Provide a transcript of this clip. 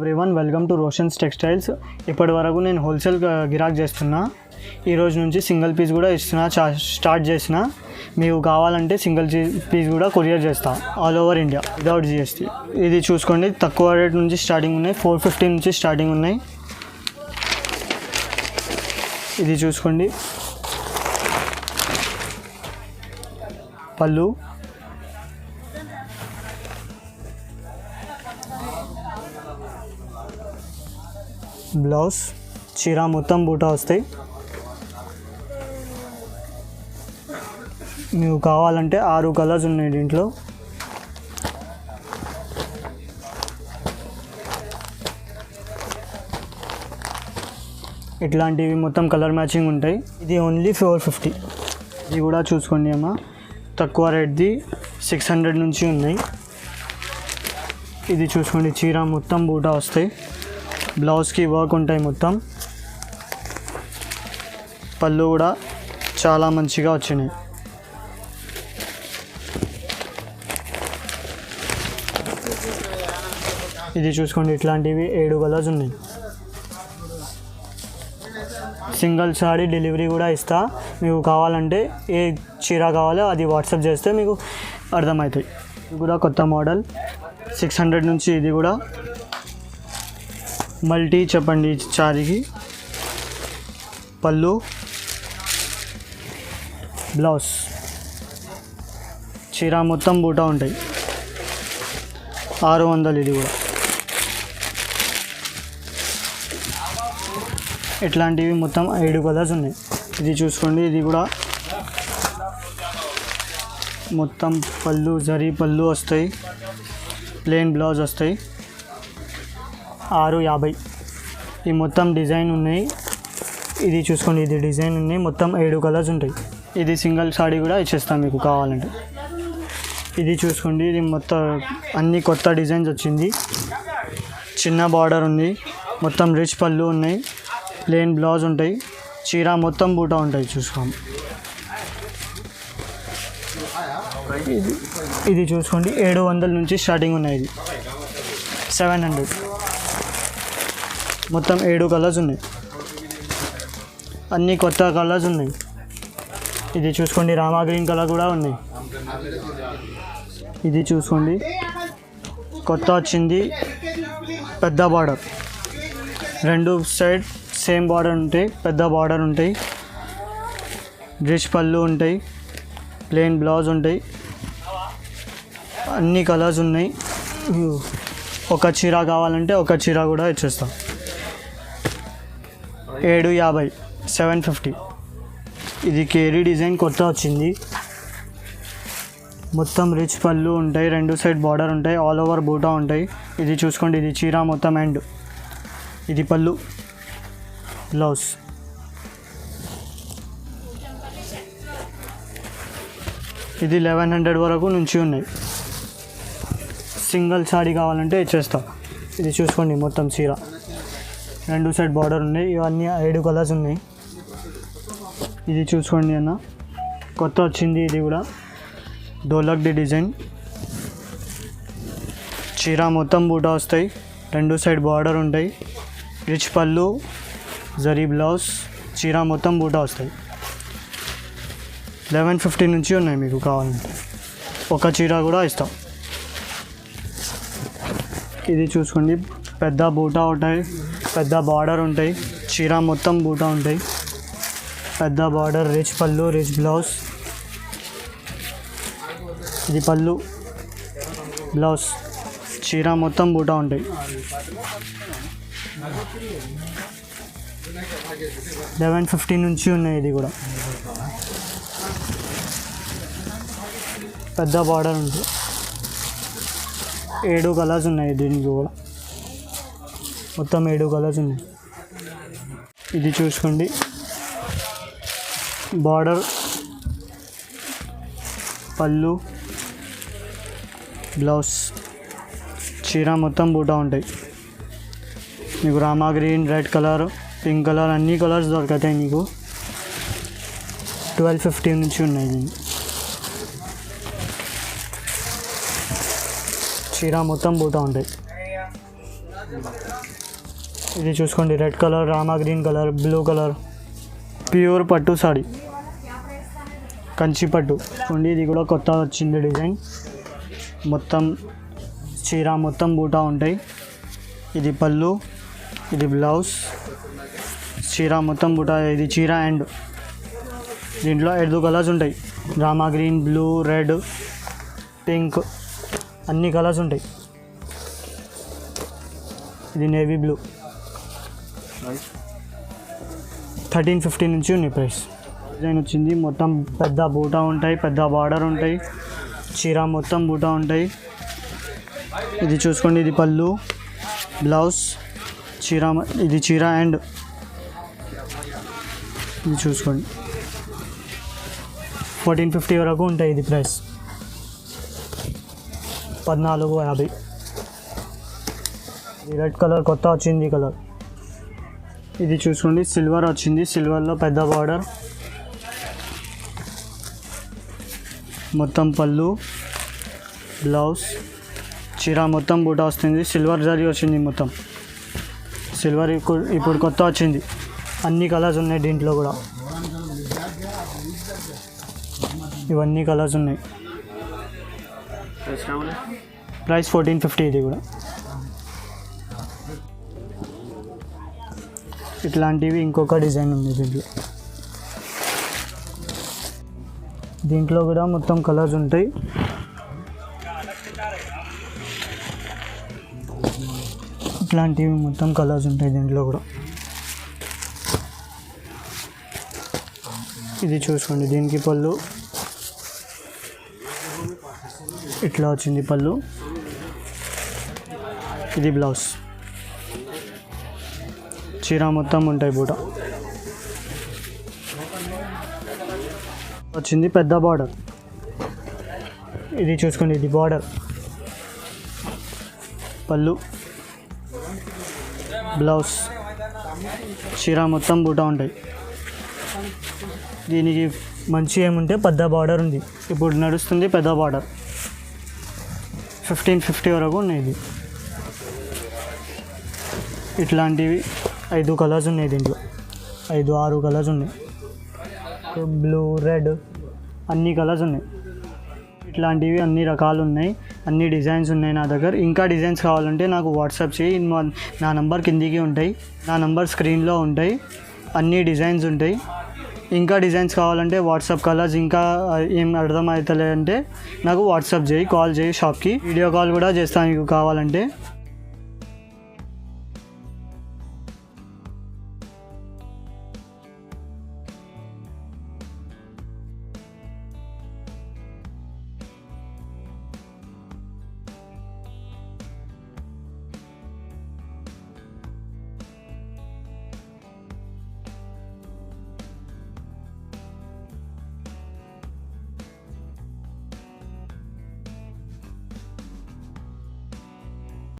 Everyone welcome to Roshan's textiles. ఇప్పటి వరకు నేను హోల్సేల్ గిరాక్ చేస్తున్నా. ఈ రోజు నుంచి సింగిల్ పీస్ కూడా ఇస్తున్నా, స్టార్ట్ చేసిన. మీకు కావాలంటే సింగిల్ పీస్ కూడా కొరియర్ చేస్తా all over India without GST. ఇది చూసుకోండి, తక్కువ రేట్ నుంచి స్టార్టింగ్ ఉన్నాయి, 450 నుంచి స్టార్టింగ్ ఉన్నాయి. ఇది చూసుకోండి, పళ్ళు, బ్లౌజ్, చీర మొత్తం బూటా వస్తాయి. మీకు కావాలంటే 6 కలర్స్ ఉన్నాయి దీంట్లో. ఇట్లాంటివి మొత్తం కలర్ మ్యాచింగ్ ఉంటాయి. ఇది ఓన్లీ 450. ఇది కూడా చూసుకోండి అమ్మ, తక్కువ రేట్ది 600 నుంచి ఉన్నాయి. ఇది చూసుకోండి, చీర మొత్తం బూటా వస్తాయి, బ్లౌజ్కి వర్క్ ఉంటాయి మొత్తం. పళ్ళు కూడా చాలా మంచిగా వచ్చినాయి. ఇది చూసుకోండి, ఇట్లాంటివి 7 కలర్స్ ఉన్నాయి. సింగిల్ సారీ డెలివరీ కూడా ఇస్తా. మీకు కావాలంటే ఏ చీర కావాలో అది వాట్సాప్ చేస్తే మీకు అర్థమవుతాయి. ఇది కూడా కొత్త మోడల్, 600 నుంచి. ఇది కూడా మల్టీ చెప్పండి చారికి. పళ్ళు, బ్లౌజ్, చీర మొత్తం బూటా ఉంటాయి. 600. ఇది కూడా ఇట్లాంటివి మొత్తం 7 కలర్స్ ఉన్నాయి. ఇది చూసుకోండి, ఇది కూడా మొత్తం పళ్ళు, జరీ పళ్ళు వస్తాయి, ప్లెయిన్ బ్లౌజ్ వస్తాయి. 650. ఈ మొత్తం డిజైన్ ఉన్నాయి. ఇది చూసుకోండి, ఇది డిజైన్ ఉన్నాయి, మొత్తం 7 కలర్స్ ఉంటాయి. ఇది సింగిల్ సారీ కూడా ఇచ్చేస్తాం మీకు కావాలంటే. ఇది చూసుకోండి, ఇది మొత్తం అన్ని కొత్త డిజైన్స్ వచ్చింది. చిన్న బార్డర్ ఉంది, మొత్తం రిచ్ పళ్ళు ఉన్నాయి, ప్లెయిన్ బ్లౌజ్ ఉంటాయి, చీర మొత్తం బూటా ఉంటాయి. చూసుకోండి, ఇది చూసుకోండి, 700 నుంచి స్టార్టింగ్ ఉన్నాయి. ఇది 700. మొత్తం 7 కలర్స్ ఉన్నాయి, అన్నీ కొత్త కలర్స్ ఉన్నాయి. ఇది చూసుకోండి, రామా గ్రీన్ కలర్ కూడా ఉన్నాయి. ఇది చూసుకోండి, కొత్త వచ్చింది, పెద్ద బార్డర్, 2 సైడ్ సేమ్ బార్డర్ ఉంటాయి, పెద్ద బార్డర్ ఉంటాయి, రిచ్ పళ్ళు ఉంటాయి, ప్లెయిన్ బ్లౌజ్ ఉంటాయి, అన్ని కలర్స్ ఉన్నాయి. ఒక చీర కావాలంటే ఒక చీర కూడా ఇచ్చేస్తాం. 750, 750. ఇది కేరీ డిజైన్ కొత్త వచ్చింది, మొత్తం రిచ్ పళ్ళు ఉంటాయి, 2 సైడ్ బార్డర్ ఉంటాయి, ఆల్ ఓవర్ బూటా ఉంటాయి. ఇది చూసుకోండి, ఇది చీర మొత్తం ఎండ్. ఇది పళ్ళు, బ్లౌజ్. ఇది 1100 వరకు నుంచి ఉన్నాయి. సింగిల్ సారీ కావాలంటే ఇచ్చేస్తా. ఇది చూసుకోండి, మొత్తం చీర 2 సైడ్ బార్డర్ ఉన్నాయి. ఇవన్నీ 7 కలర్స్ ఉన్నాయి. ఇది చూసుకోండి అన్న, కొత్త వచ్చింది. ఇది కూడా డోలక్ది డిజైన్, చీర మొత్తం బూటా వస్తాయి, 2 సైడ్ బార్డర్ ఉంటాయి, రిచ్ పళ్ళు, జరీ బ్లౌజ్, చీర మొత్తం బూటా వస్తాయి. 1150 నుంచి ఉన్నాయి. మీకు కావాలంటే ఒక చీర కూడా ఇస్తాం. ఇది చూసుకోండి, పెద్ద బూటా ఉంటాయి, పెద్ద బార్డర్ ఉంటాయి, చీర మొత్తం బూటా ఉంటాయి, పెద్ద బార్డర్, రిచ్ పళ్ళు, రిచ్ బ్లౌజ్. ఇది పళ్ళు, బ్లౌజ్, చీర మొత్తం బూటా ఉంటాయి. 1150 నుంచి ఉన్నాయి. ఇది కూడా పెద్ద బార్డర్ ఉంది, 7 కలర్స్ ఉన్నాయి. దీనికి కూడా మొత్తం 7 కలర్స్ ఉన్నాయి. ఇది చూసుకోండి, బార్డర్, పళ్ళు, బ్లౌజ్, చీర మొత్తం బూటా ఉంటాయి. మీకు Rama green, red colour, pink colour, అన్ని కలర్స్ దొరుకుతాయి మీకు. 1250 నుంచి ఉన్నాయి. దీన్ని చీర మొత్తం బూటా ఉంటాయి. ఇది చూసుకోండి, red colour, Rama green colour, blue colour, pure పట్టు సారీ, కంచి పట్టు చూడండి. ఇది కూడా కొత్త వచ్చింది డిజైన్. మొత్తం చీర మొత్తం బూటా ఉంటాయి. ఇది పళ్ళు, ఇది బ్లౌజ్, చీర మొత్తం బూటా. ఇది చీర అండ్ దీంట్లో 5 కలర్స్ ఉంటాయి. Rama green, blue, red, pink అన్ని కలర్స్ ఉంటాయి. ఇది నేవీ బ్లూ. 1350 నుంచి ఉన్నాయి ప్రైస్. డిజైన్ వచ్చింది మొత్తం పెద్ద బూటా ఉంటాయి, పెద్ద బార్డర్ ఉంటాయి, చీర మొత్తం బూటా ఉంటాయి. ఇది చూసుకోండి, ఇది పళ్ళు, బ్లౌజ్, చీర. ఇది చీర అండ్ ఇది చూసుకోండి 1450 వరకు ఉంటాయి. ఇది ప్రైస్ 1450. ఇది రెడ్ కలర్ కొత్త వచ్చింది కలర్. ఇది చూసుకోండి, సిల్వర్ వచ్చింది. సిల్వర్లో పెద్ద బార్డర్, మొత్తం పళ్ళు, బ్లౌజ్, చీర మొత్తం బూటా వస్తుంది. సిల్వర్ జరీ వచ్చింది మొత్తం. సిల్వర్ ఇప్పుడు కొత్త వచ్చింది. అన్ని కలర్స్ ఉన్నాయి దీంట్లో కూడా. ఇవన్నీ కలర్స్ ఉన్నాయి. ప్రైస్ 1450. ఇది కూడా ఇట్లాంటివి ఇంకొక డిజైన్ ఉంది దీంట్లో కూడా మొత్తం కలర్స్ ఉంటాయి. ఇట్లాంటివి మొత్తం కలర్స్ ఉంటాయి దీంట్లో కూడా. ఇది చూసుకోండి, దీనికి పళ్ళు ఇట్లా వచ్చింది పళ్ళు. ఇది బ్లౌజ్, చీర మొత్తం ఉంటాయి బూట వచ్చింది. పెద్ద బార్డర్. ఇది చూసుకోండి, ఇది బార్డర్, పళ్ళు, బ్లౌజ్, చీర మొత్తం బూట ఉంటాయి. దీనికి మంచి ఏముంటే పెద్ద బార్డర్ ఉంది. ఇప్పుడు నడుస్తుంది పెద్ద బార్డర్. 1550 వరకు ఉన్నాయి. ఇది ఇట్లాంటివి 5 కలర్స్ ఉన్నాయి దీంట్లో. 5-6 కలర్స్ ఉన్నాయి. బ్లూ, రెడ్ అన్ని కలర్స్ ఉన్నాయి. ఇట్లాంటివి అన్ని రకాలు ఉన్నాయి, అన్ని డిజైన్స్ ఉన్నాయి నా దగ్గర. ఇంకా డిజైన్స్ కావాలంటే నాకు వాట్సాప్ చేయి. నా నంబర్ కిందికి ఉంటాయి, నా నంబర్ స్క్రీన్లో ఉంటాయి. అన్ని డిజైన్స్ ఉంటాయి. ఇంకా డిజైన్స్ కావాలంటే వాట్సాప్ కలర్స్ ఇంకా ఏం అర్థమవుతలే అంటే నాకు వాట్సాప్ చేయి, కాల్ చేయి షాప్కి. వీడియో కాల్ కూడా చేస్తాను మీకు కావాలంటే.